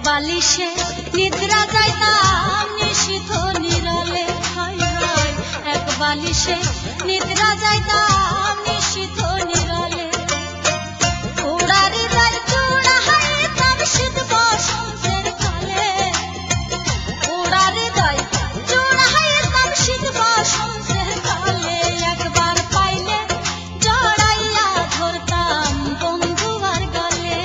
বালিশে নিদ্রা যাইতাম নিশীথ নিরলে, হায় হায় এক বালিশে নিদ্রা যাইতাম নিশীথ নিরলে। উড়ারি যাই চূড়া হাইতাম শীত বসন্তের কালে, উড়ারি যাই চূড়া হাইতাম শীত বসন্তের কালে। একবার পাইলে জড়াইয়া ধরতাম বন্ধু আর গালে।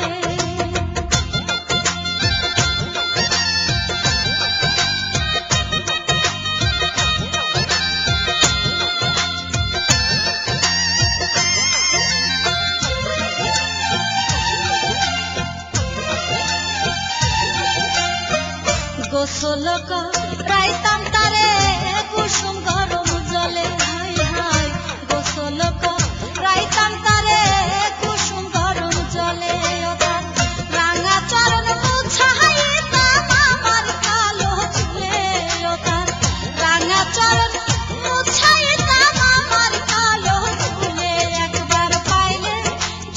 গোসল করাইতাম তারে কুসুম গরম জলে, হায় হায় গোসল করাইতাম তারে কুসুম গরম জলে। তার রাঙা চরণ মুছাইতাম আমার কালো চুলে, তার রাঙা চরণ মুছাইতাম আমার কালো চুলে। একবার পাইলে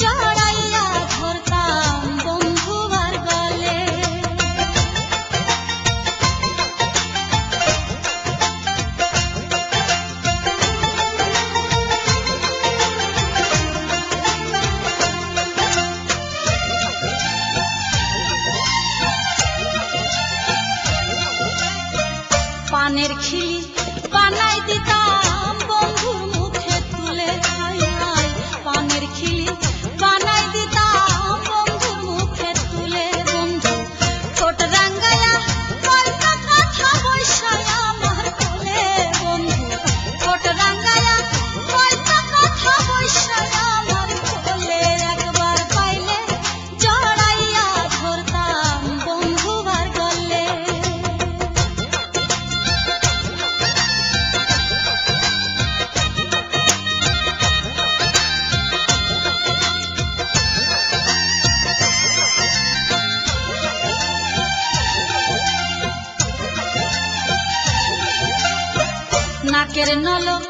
জড়াইয়া ধরতাম বন্ধু আর গলে। পানের খিলি বানাই দিতাম বন্ধুর মুখে তুলে, হায় হায় পানের খিলি বানাই দিতাম বন্ধুর মুখে তুলে। বন্ধু ঠোঁট রাঙ্গায়া কয়টা কথা বৈশায় আমার কোলে, বন্ধু ঠোঁট রাঙ্গায়া কয়টা কথা বৈশায় আমার কোলে। একবার পাইলে জড়াইয়া ধরতাম বন্ধু আর গলে। নাকের নলক